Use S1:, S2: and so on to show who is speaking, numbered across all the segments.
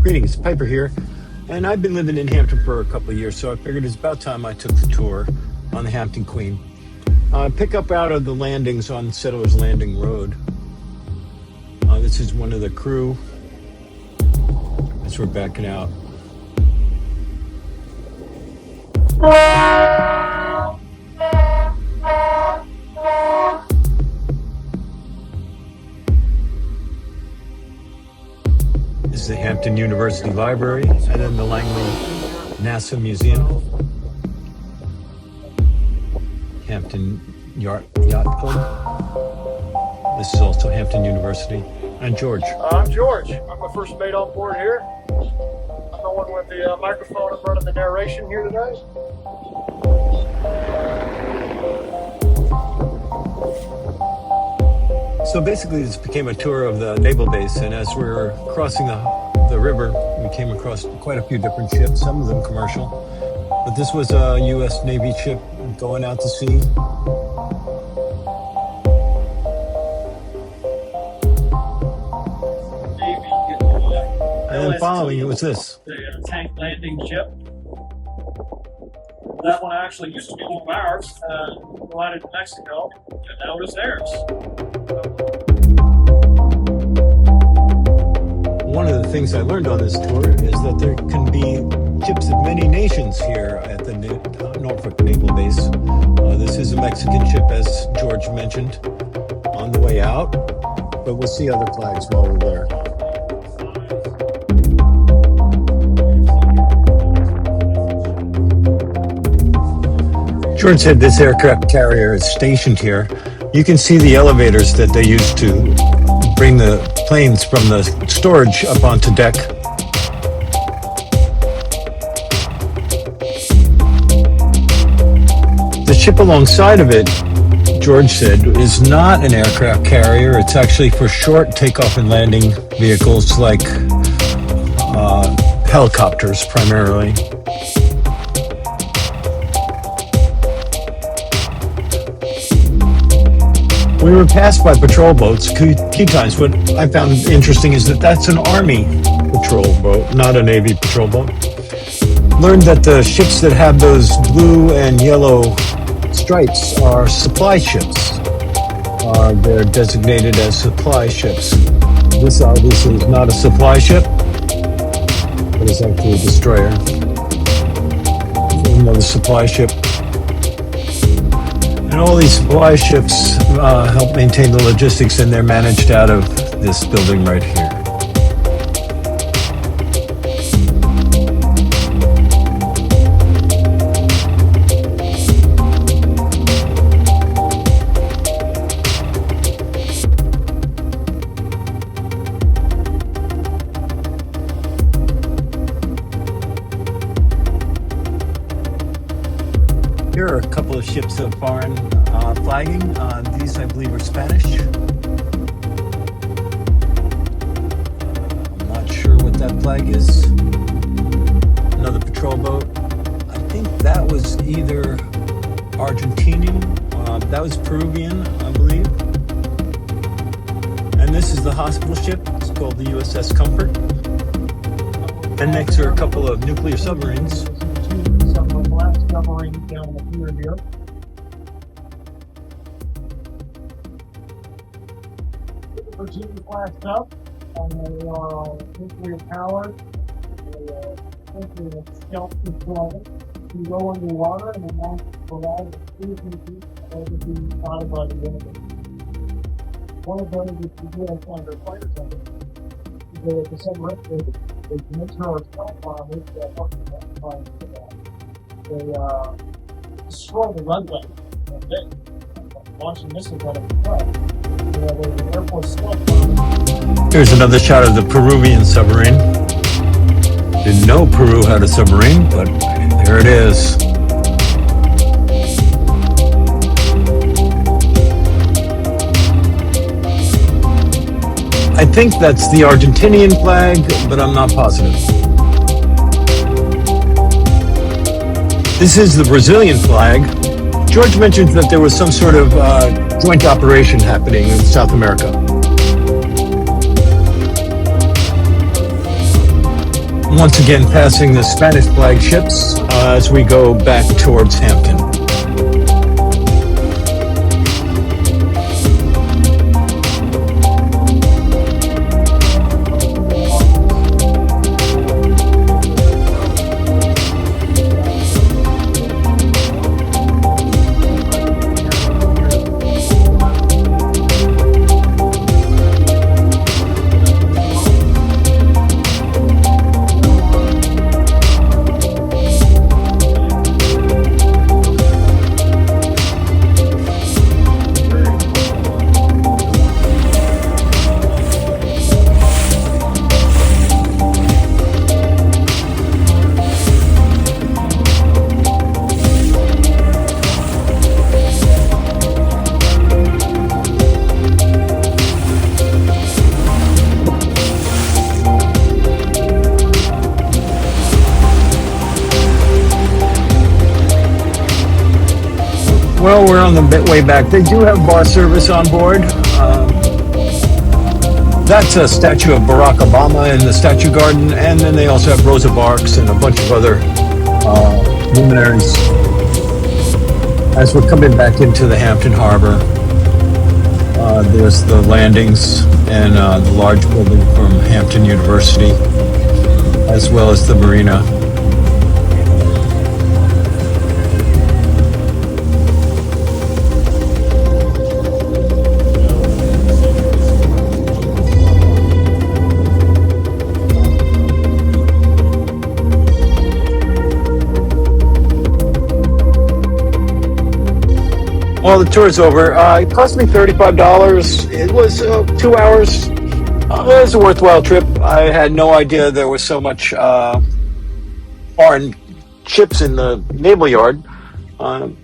S1: Greetings, Piper here, and I've been living in Hampton for a couple of years, so I figured it's about time I took the tour on the Hampton Queen. Pick up out of the landings on Settlers Landing Road. This is one of the crew as we're backing out. This is the Hampton University Library, and then the Langley NASA Museum. Hampton Yacht Club. This is also Hampton University. And George.
S2: I'm George. I'm the first mate on board here. I'm the one with the microphone and running the narration here today.
S1: So basically this became a tour of the naval base, and as we were crossing the river, we came across quite a few different ships, some of them commercial. But this was a U.S. Navy ship going out to sea. And then following it was this.
S2: The tank landing ship. That one actually used to be one of ours, provided in Mexico, and now it is theirs.
S1: One of the things I learned on this tour is that there can be ships of many nations here at the Norfolk Naval Base. This is a Mexican ship, as George mentioned, on the way out, but we'll see other flags while we're there. George said this aircraft carrier is stationed here. You can see the elevators that they use to bring the planes from the storage up onto deck. The ship alongside of it, George said, is not an aircraft carrier. It's actually for short takeoff and landing vehicles like helicopters primarily. We were passed by patrol boats key times. What I found interesting is that that's an Army patrol boat, not a Navy patrol boat. Learned that the ships that have those blue and yellow stripes are supply ships. They're designated as supply ships. This obviously is not a supply ship, but it's actually a destroyer. Another supply ship. And all these supply ships help maintain the logistics, and they're managed out of this building right here. Here are a couple of ships of foreign flagging. These, I believe, are Spanish. I'm not sure what that flag is. Another patrol boat. I think that was either Argentinian. That was Peruvian, I believe. And this is the hospital ship. It's called the USS Comfort. And next are a couple of nuclear submarines.
S2: Submarine down in the pier here. The Virginia class up, and they are nuclear powered. They are essentially stealth control. You go underwater and then launch provide a frequency that would be spotted by the enemy. One of them is to do under fighter tanks. The submarine, they make sure it's stealth bombers that help them find that. They destroy the runway. Launching missiles out of the plane. The Air Force stealth bomber.
S1: Here's another shot of the Peruvian submarine. Didn't know Peru had a submarine, but there it is. I think that's the Argentinian flag, but I'm not positive. This is the Brazilian flag. George mentioned that there was some sort of joint operation happening in South America. once again passing the Spanish flag ships as we go back towards Hampton. Well, we're on the way back. They do have bar service on board. That's a statue of Barack Obama in the statue garden, and then they also have Rosa Parks and a bunch of other luminaries. As we're coming back into the Hampton Harbor, there's the landings and the large building from Hampton University, as well as the marina. Well, the tour's over. It cost me $35. It was 2 hours. It was a worthwhile trip. I had no idea there was so much foreign ships in the naval yard. I'm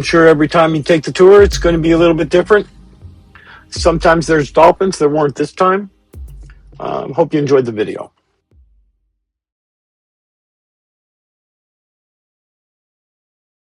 S1: sure every time you take the tour, it's going to be a little bit different. Sometimes there's dolphins. There weren't this time. Hope you enjoyed the video.